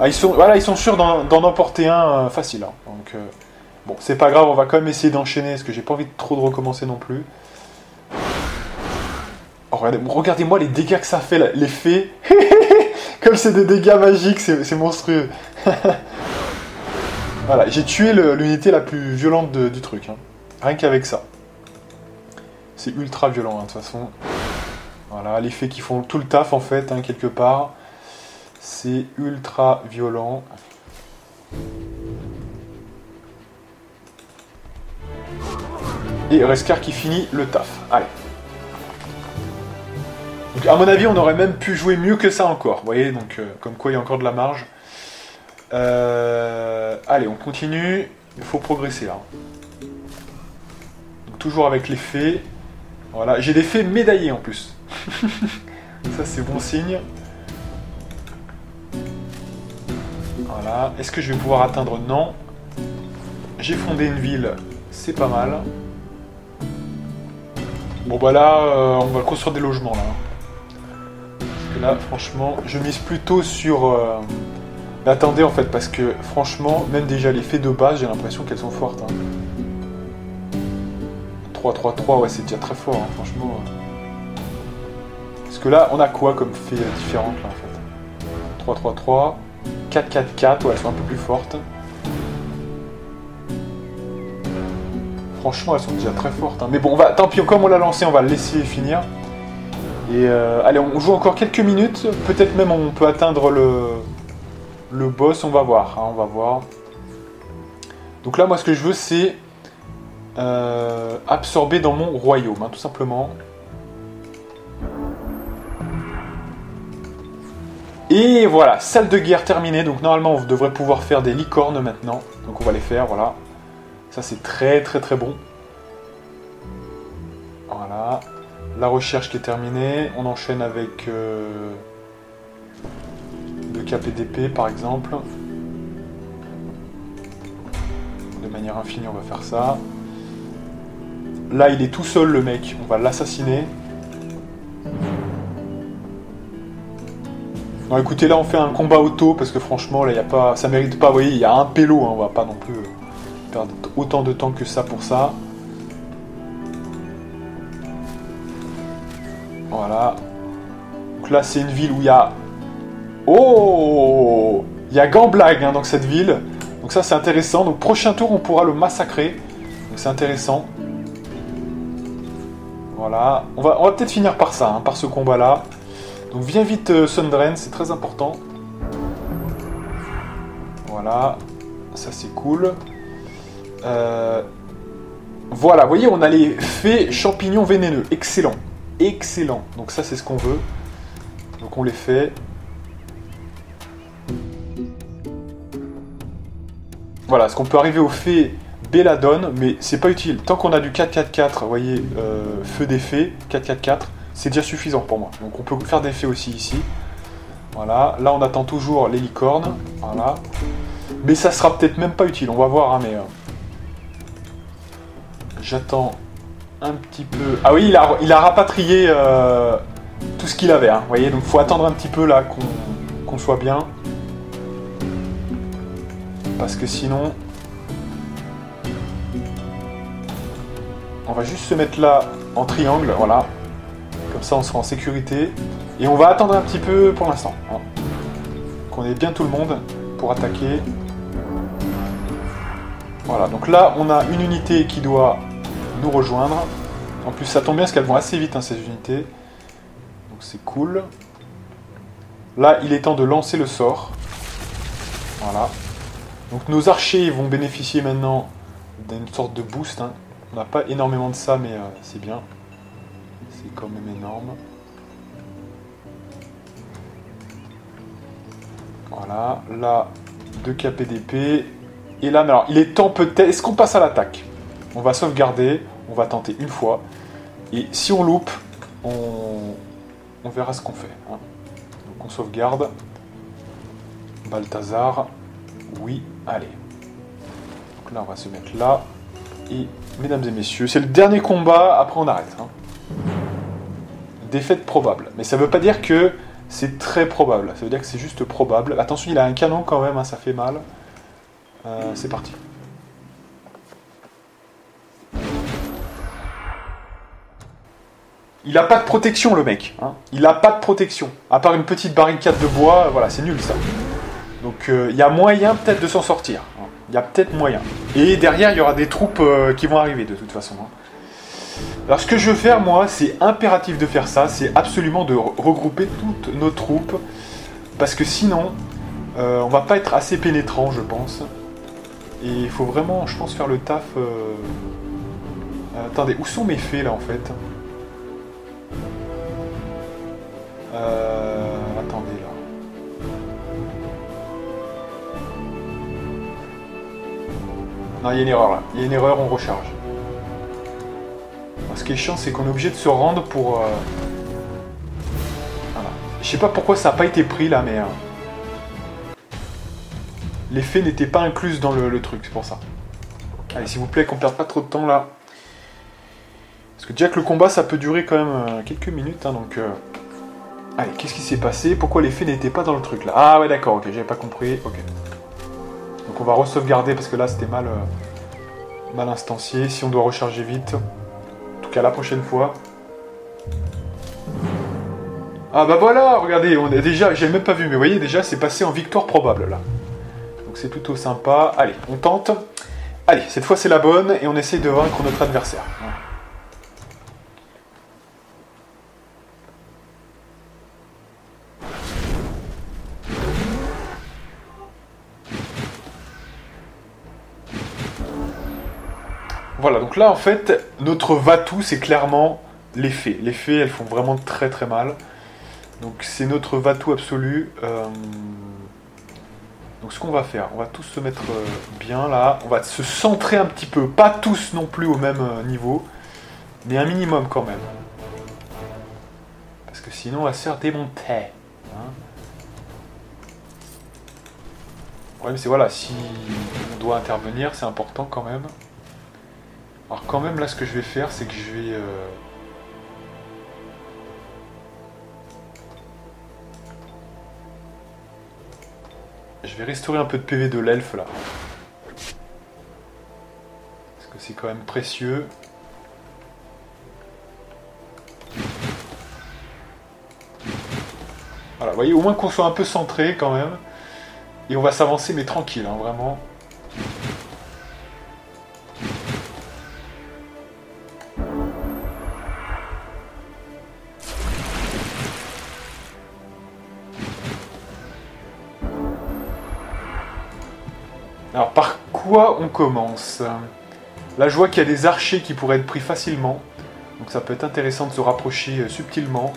Ah, ils sont sûrs d'en emporter un facile. Hein. Donc, bon, c'est pas grave, on va quand même essayer d'enchaîner, parce que j'ai pas envie de trop de recommencer non plus. Oh, regardez-moi les dégâts que ça fait, là, les fées. Comme c'est des dégâts magiques, c'est monstrueux. Voilà, j'ai tué l'unité la plus violente du truc. Hein. Rien qu'avec ça. C'est ultra violent, hein, de toute façon. Voilà, les faits qui font tout le taf, en fait, hein, quelque part. C'est ultra violent. Et Reskar qui finit le taf. Allez. Donc, à mon avis, on aurait même pu jouer mieux que ça encore. Vous voyez, donc, comme quoi il y a encore de la marge. Allez, on continue. Il faut progresser là. Donc, toujours avec les fées. Voilà, j'ai des fées médaillées en plus. Ça, c'est bon signe. Voilà. Est-ce que je vais pouvoir atteindre? Non. J'ai fondé une ville. C'est pas mal. Bon, bah là, on va construire des logements là. Parce que là, franchement, je mise plutôt sur... Attendez en fait, parce que franchement, même déjà les fées de base, j'ai l'impression qu'elles sont fortes. Hein. 3-3-3, ouais, c'est déjà très fort, hein, franchement. Parce que là, on a quoi comme fées différentes là en fait? 3-3-3, 4-4-4, ouais, elles sont un peu plus fortes. Franchement, elles sont déjà très fortes. Hein. Mais bon, tant pis, comme on l'a lancé, on va le laisser finir. Et allez, on joue encore quelques minutes. Peut-être même on peut atteindre le boss, on va voir. Hein, on va voir. Donc là, moi, ce que je veux, c'est absorber dans mon royaume, hein, tout simplement. Et voilà, salle de guerre terminée. Donc normalement, on devrait pouvoir faire des licornes maintenant. Donc on va les faire, voilà. Ça, c'est très très très bon. Voilà. La recherche qui est terminée. On enchaîne avec le KPDP, par exemple. De manière infinie, on va faire ça. Là, il est tout seul, le mec. On va l'assassiner. Non, écoutez, là, on fait un combat auto, parce que franchement, là, y a pas, ça mérite pas. Vous voyez, il y a un pélo. Hein, on va pas non plus perdre autant de temps que ça pour ça. Voilà. Donc là, c'est une ville où il y a... Oh! Il y a Gamblag hein, dans cette ville. Donc ça, c'est intéressant. Donc prochain tour, on pourra le massacrer. Donc c'est intéressant. Voilà. On va peut-être finir par ça, hein, par ce combat-là. Donc viens vite Sundren, c'est très important. Voilà. Ça, c'est cool. Voilà, vous voyez, on a les fées champignons vénéneux. Excellent. Excellent. Donc ça, c'est ce qu'on veut. Donc on les fait. Voilà, est-ce qu'on peut arriver aux fées Belladone, mais c'est pas utile. Tant qu'on a du 4-4-4, vous voyez, feu des fées, 4-4-4, c'est déjà suffisant pour moi. Donc on peut faire des fées aussi ici. Voilà, là on attend toujours les licornes. Voilà. Mais ça sera peut-être même pas utile, on va voir, hein, mais... J'attends un petit peu... Ah oui, il a rapatrié tout ce qu'il avait, hein, vous voyez, donc il faut attendre un petit peu là qu'on soit bien. Parce que sinon... On va juste se mettre là en triangle, voilà. Comme ça on sera en sécurité. Et on va attendre un petit peu pour l'instant. Hein. Qu'on ait bien tout le monde pour attaquer. Voilà, donc là on a une unité qui doit nous rejoindre. En plus ça tombe bien parce qu'elles vont assez vite hein, ces unités. Donc c'est cool. Là il est temps de lancer le sort. Voilà. Donc nos archers vont bénéficier maintenant d'une sorte de boost. Hein. On n'a pas énormément de ça mais c'est bien. C'est quand même énorme. Voilà, là 2 KPDP. Et là, alors, il est temps peut-être... Est-ce qu'on passe à l'attaque? On va sauvegarder, on va tenter une fois. Et si on loupe, on verra ce qu'on fait. Hein. Donc on sauvegarde. Balthazar. Oui, allez. Donc là, on va se mettre là. Et, mesdames et messieurs, c'est le dernier combat, après on arrête. Hein. Défaite probable. Mais ça veut pas dire que c'est très probable. Ça veut dire que c'est juste probable. Attention, il a un canon quand même, hein, ça fait mal. C'est parti. Il a pas de protection le mec. Hein. Il a pas de protection. À part une petite barricade de bois, voilà, c'est nul ça. Donc il y a moyen peut-être de s'en sortir. Hein. Il y a peut-être moyen. Et derrière, il y aura des troupes qui vont arriver de toute façon. Hein. Alors ce que je veux faire, moi, c'est impératif de faire ça. C'est absolument de regrouper toutes nos troupes. Parce que sinon, on va pas être assez pénétrant, je pense. Et il faut vraiment, je pense, faire le taf... Attendez, où sont mes fées, là, en fait? Attendez, là. Non, il y a une erreur, là. Il y a une erreur, on recharge. Ce qui est chiant, c'est qu'on est obligé de se rendre pour... Voilà. Je sais pas pourquoi ça n'a pas été pris, là, mais... Les fées n'étaient pas incluses dans le truc, c'est pour ça. Allez, s'il vous plaît, qu'on perde pas trop de temps, là. Parce que déjà que le combat, ça peut durer quand même quelques minutes, hein, donc... Allez, qu'est-ce qui s'est passé? Pourquoi les fées n'étaient pas dans le truc, là? Ah ouais, d'accord, ok, j'avais pas compris, ok. Donc on va re-sauvegarder, parce que là, c'était mal instancié. Si on doit recharger vite... En tout cas, la prochaine fois... Ah bah voilà, regardez, on est déjà... J'ai même pas vu, mais vous voyez, déjà, c'est passé en victoire probable, là. Donc c'est plutôt sympa. Allez, on tente. Allez, cette fois c'est la bonne et on essaye de vaincre notre adversaire. Voilà, donc là en fait, notre va-tout c'est clairement les fées. Les fées, elles font vraiment très très mal. Donc c'est notre va-tout absolu. Donc ce qu'on va faire, on va tous se mettre bien là, on va se centrer un petit peu, pas tous non plus au même niveau, mais un minimum quand même. Parce que sinon on va se faire démonter. Hein. Le problème c'est voilà, si on doit intervenir, c'est important quand même. Alors quand même là ce que je vais faire, c'est que je vais... Je vais restaurer un peu de PV de l'elfe là. Parce que c'est quand même précieux. Voilà, vous voyez, au moins qu'on soit un peu centré quand même. Et on va s'avancer mais tranquille, hein, vraiment. Alors par quoi on commence? Là je vois qu'il y a des archers qui pourraient être pris facilement. Donc ça peut être intéressant de se rapprocher subtilement.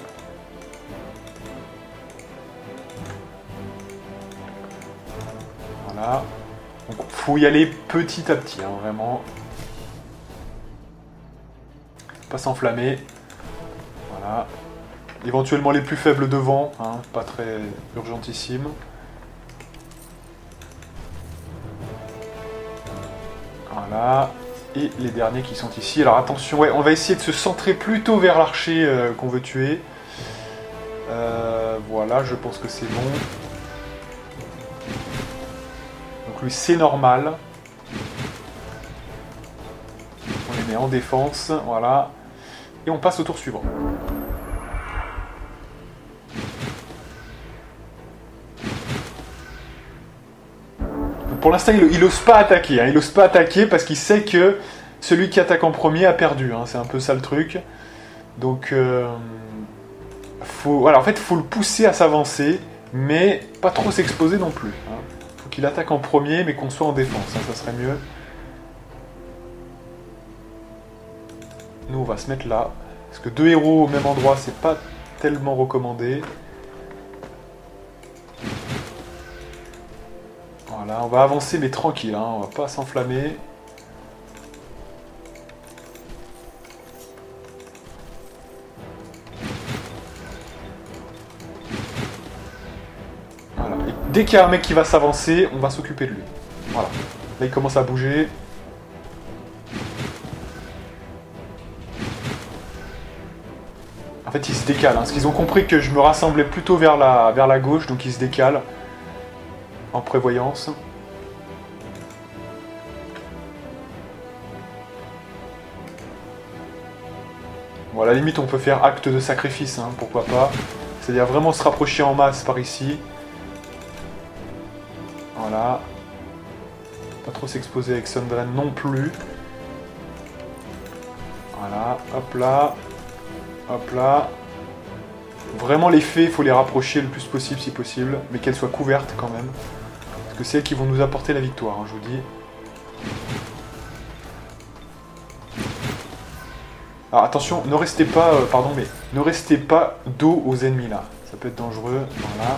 Voilà. Donc faut y aller petit à petit, hein, vraiment. Pas s'enflammer. Voilà. Éventuellement les plus faibles devant, hein, pas très urgentissime. Voilà, et les derniers qui sont ici. Alors attention, ouais, on va essayer de se centrer plutôt vers l'archer qu'on veut tuer. Voilà, je pense que c'est bon. Donc lui, c'est normal. On les met en défense, voilà. Et on passe au tour suivant. Pour l'instant, il n'ose pas attaquer. Hein. Il n'ose pas attaquer parce qu'il sait que celui qui attaque en premier a perdu. Hein. C'est un peu ça le truc. Donc, voilà, en fait, il faut le pousser à s'avancer, mais pas trop s'exposer non plus. Hein. Faut qu'il attaque en premier, mais qu'on soit en défense. Hein. Ça serait mieux. Nous, on va se mettre là. Parce que 2 héros au même endroit, c'est pas tellement recommandé. Voilà, on va avancer mais tranquille, hein, on va pas s'enflammer. Voilà, et dès qu'il y a un mec qui va s'avancer, on va s'occuper de lui. Voilà, là il commence à bouger. En fait ils se décalent, hein, parce qu'ils ont compris que je me rassemblais plutôt vers la gauche, donc ils se décalent. En prévoyance. Bon, à la limite, on peut faire acte de sacrifice, hein, pourquoi pas. C'est-à-dire vraiment se rapprocher en masse par ici. Voilà. Pas trop s'exposer avec Sundren non plus. Voilà, hop là. Hop là. Vraiment les fées, il faut les rapprocher le plus possible si possible, mais qu'elles soient couvertes quand même. Parce que c'est elles qui vont nous apporter la victoire, hein, je vous dis. Alors attention, ne restez pas, pardon, mais ne restez pas dos aux ennemis là. Ça peut être dangereux, voilà.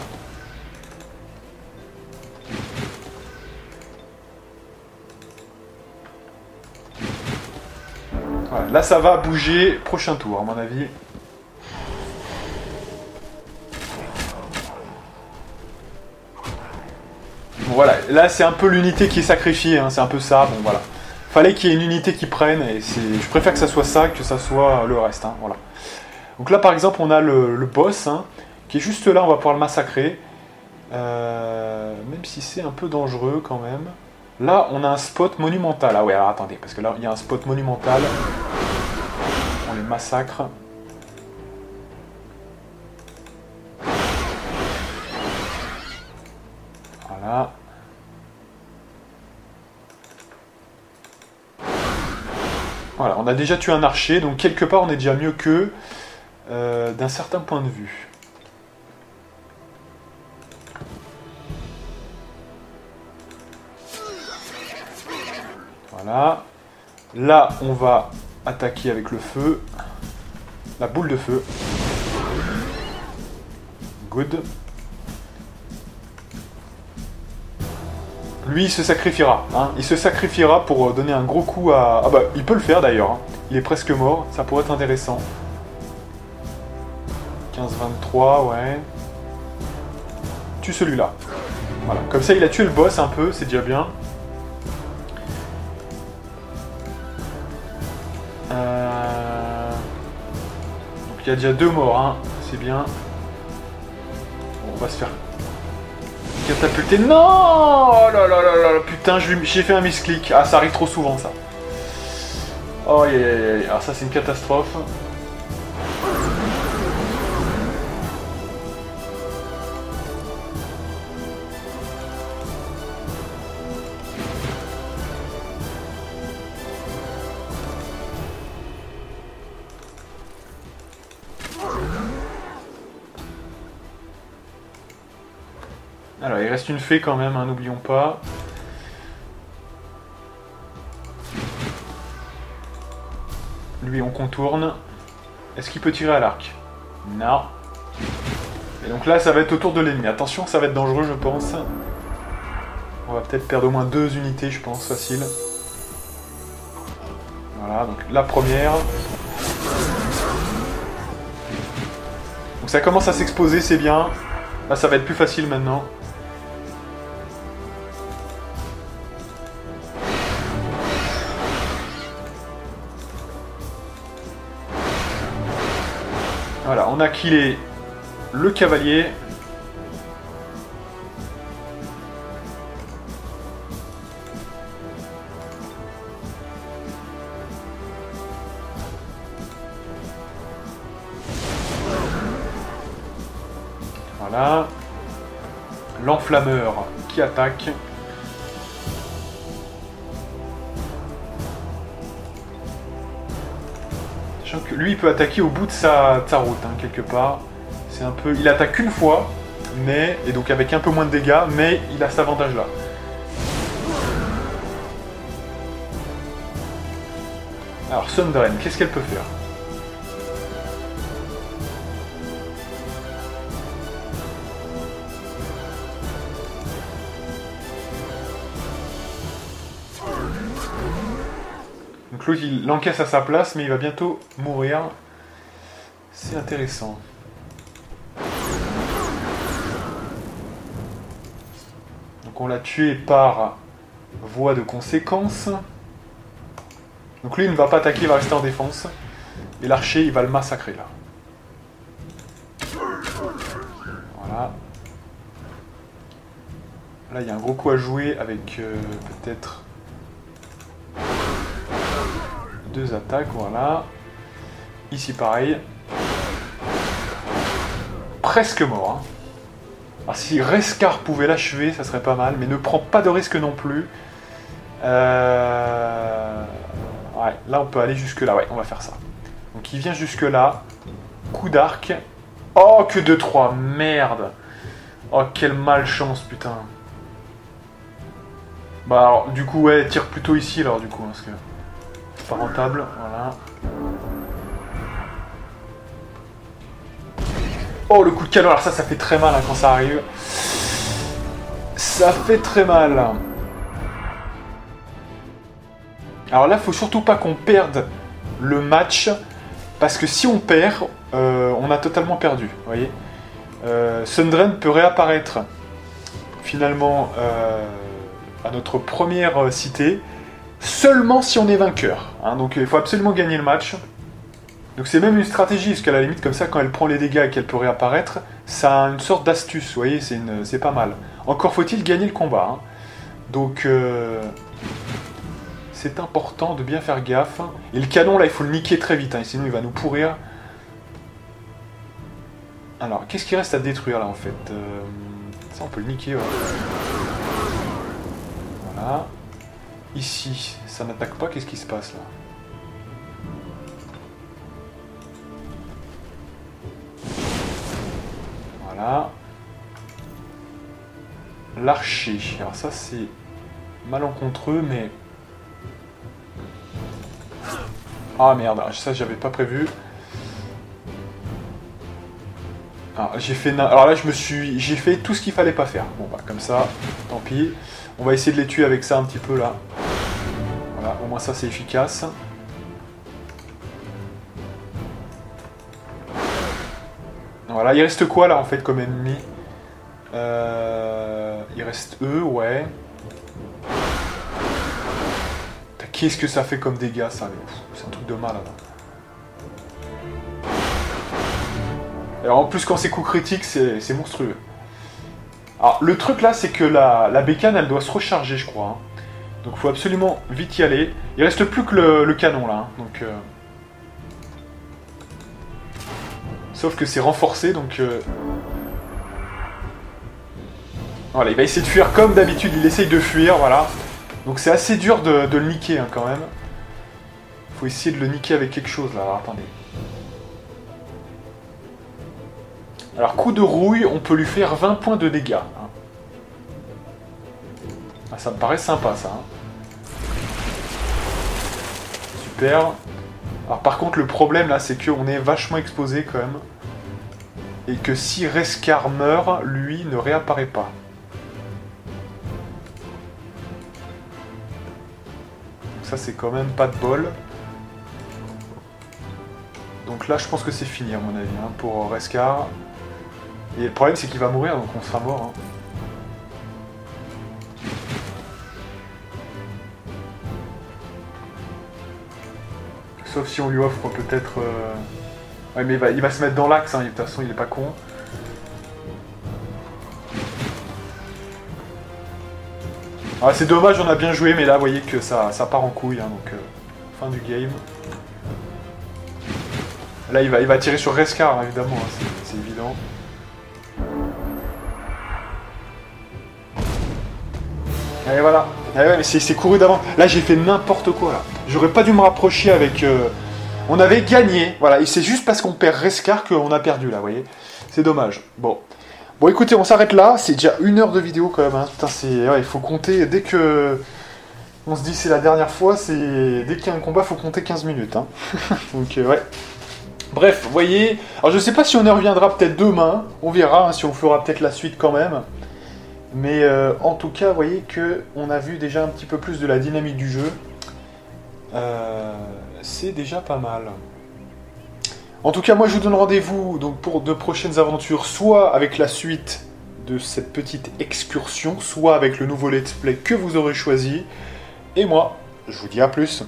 Voilà, là ça va bouger, prochain tour à mon avis. Bon voilà, là c'est un peu l'unité qui est sacrifiée, hein, c'est un peu ça, bon voilà. Fallait qu'il y ait une unité qui prenne, et je préfère que ça soit ça que ça soit le reste, hein, voilà. Donc là par exemple on a le boss, hein, qui est juste là, on va pouvoir le massacrer. Même si c'est un peu dangereux quand même. Là on a un spot monumental, ah ouais alors attendez, parce que là il y a un spot monumental. On les massacre. Voilà. Voilà, on a déjà tué un archer, donc quelque part on est déjà mieux qu'eux, d'un certain point de vue. Voilà. Là, on va attaquer avec le feu. La boule de feu. Good. Lui, il se sacrifiera. Hein. Il se sacrifiera pour donner un gros coup à... Ah bah, il peut le faire d'ailleurs. Hein. Il est presque mort. Ça pourrait être intéressant. 15-23, ouais. Tue celui-là. Voilà. Comme ça, il a tué le boss un peu. C'est déjà bien. Donc, il y a déjà 2 morts. Hein. C'est bien. Bon, on va se faire... catapulté. Non! Oh là là là là, putain, j'ai fait un misclick. Ah, ça arrive trop souvent, ça. Oh, alors ça, c'est une catastrophe. Alors, il reste une fée quand même, hein, n'oublions pas. Lui, on contourne. Est-ce qu'il peut tirer à l'arc? Non. Et donc là, ça va être au tour de l'ennemi. Attention, ça va être dangereux, je pense. On va peut-être perdre au moins 2 unités, je pense, facile. Voilà, donc la première. Donc ça commence à s'exposer, c'est bien. Là, ça va être plus facile maintenant. Voilà, on a killé le cavalier. Voilà. L'enflammeur qui attaque. Sachant que lui, il peut attaquer au bout de sa route, hein, quelque part. C'est un peu... Il attaque qu'une fois, mais... Et donc avec un peu moins de dégâts, mais il a cet avantage-là. Alors, Sundren, qu'est-ce qu'elle peut faire? Donc l'autre, il l'encaisse à sa place, mais il va bientôt mourir. C'est intéressant. Donc on l'a tué par voie de conséquence. Donc lui, il ne va pas attaquer, il va rester en défense. Et l'archer, il va le massacrer, là. Voilà. Là, il y a un gros coup à jouer avec peut-être... 2 attaques, voilà. Ici, pareil. Presque mort. Hein. Alors, si Rescar pouvait l'achever, ça serait pas mal, mais ne prend pas de risque non plus. Ouais, là on peut aller jusque là, ouais, on va faire ça. Donc il vient jusque là, coup d'arc. Oh, que 2-3, merde. Oh, quelle malchance, putain. Bah alors, du coup, ouais, tire plutôt ici, alors, du coup, parce que c'est pas rentable, voilà. Oh, le coup de canon, alors ça fait très mal hein, quand ça arrive. Ça fait très mal. Alors là, faut surtout pas qu'on perde le match, parce que si on perd, on a totalement perdu, vous voyez. Sundren peut réapparaître, finalement, à notre première cité, seulement si on est vainqueur. Hein, donc il faut absolument gagner le match. Donc c'est même une stratégie, parce qu'à la limite, comme ça, quand elle prend les dégâts et qu'elle peut réapparaître, ça a une sorte d'astuce, vous voyez, c'est pas mal. Encore faut-il gagner le combat. Hein. Donc c'est important de bien faire gaffe. Et le canon, là, il faut le niquer très vite, hein, sinon il va nous pourrir. Alors, qu'est-ce qui reste à détruire, là, en fait ça, on peut le niquer, ouais. Voilà. Ici, ça n'attaque pas, qu'est-ce qui se passe, là? Voilà. L'archer. Alors ça, c'est malencontreux, mais... Ah, merde, ça, j'avais pas prévu. Alors, alors là, j'ai fait tout ce qu'il fallait pas faire. Bon, bah, comme ça, tant pis. On va essayer de les tuer avec ça un petit peu, là. Voilà, au moins ça, c'est efficace. Voilà, il reste quoi, là, en fait, comme ennemi? Il reste eux, ouais. Qu'est-ce que ça fait comme dégâts, ça? C'est un truc de malade. Alors en plus, quand c'est coup critique, c'est monstrueux. Alors le truc là, c'est que la bécane, elle doit se recharger, je crois. Hein. Donc il faut absolument vite y aller. Il reste plus que le canon là. Hein. Donc, sauf que c'est renforcé, donc... Voilà, il va essayer de fuir comme d'habitude, il essaye de fuir, voilà. Donc c'est assez dur de le niquer hein, quand même. Faut essayer de le niquer avec quelque chose là, alors attendez. Alors coup de rouille, on peut lui faire 20 points de dégâts. Hein. Ah, ça me paraît sympa ça. Hein. Super. Alors par contre le problème là, c'est qu'on est vachement exposé quand même. Et que si Reskar meurt, lui ne réapparaît pas. Ça c'est quand même pas de bol. Donc là je pense que c'est fini à mon avis hein, pour Reskar. Et le problème c'est qu'il va mourir donc on sera mort. Hein. Sauf si on lui offre peut-être... Ouais mais il va se mettre dans l'axe, hein, de toute façon il est pas con. Ah, c'est dommage, on a bien joué, mais là, vous voyez que ça part en couille, hein, donc fin du game. Là, il va tirer sur Reskar, hein, évidemment, hein, c'est évident. Et voilà. Et ouais, mais c'est couru d'avant. Là, j'ai fait n'importe quoi, là. J'aurais pas dû me rapprocher avec... On avait gagné, voilà, et c'est juste parce qu'on perd Reskar qu'on a perdu, là, vous voyez. C'est dommage. Bon. Bon écoutez, on s'arrête là, c'est déjà 1 heure de vidéo quand même, hein. Putain, ouais, il faut compter, dès que on se dit c'est la dernière fois, dès qu'il y a un combat, il faut compter 15 minutes. Hein. Donc ouais. Bref, vous voyez, alors je sais pas si on y reviendra peut-être demain, on verra, hein, si on fera peut-être la suite quand même. Mais en tout cas, vous voyez qu'on a vu déjà un petit peu plus de la dynamique du jeu. C'est déjà pas mal. En tout cas, moi je vous donne rendez-vous donc pour de prochaines aventures, soit avec la suite de cette petite excursion, soit avec le nouveau let's play que vous aurez choisi. Et moi, je vous dis à plus.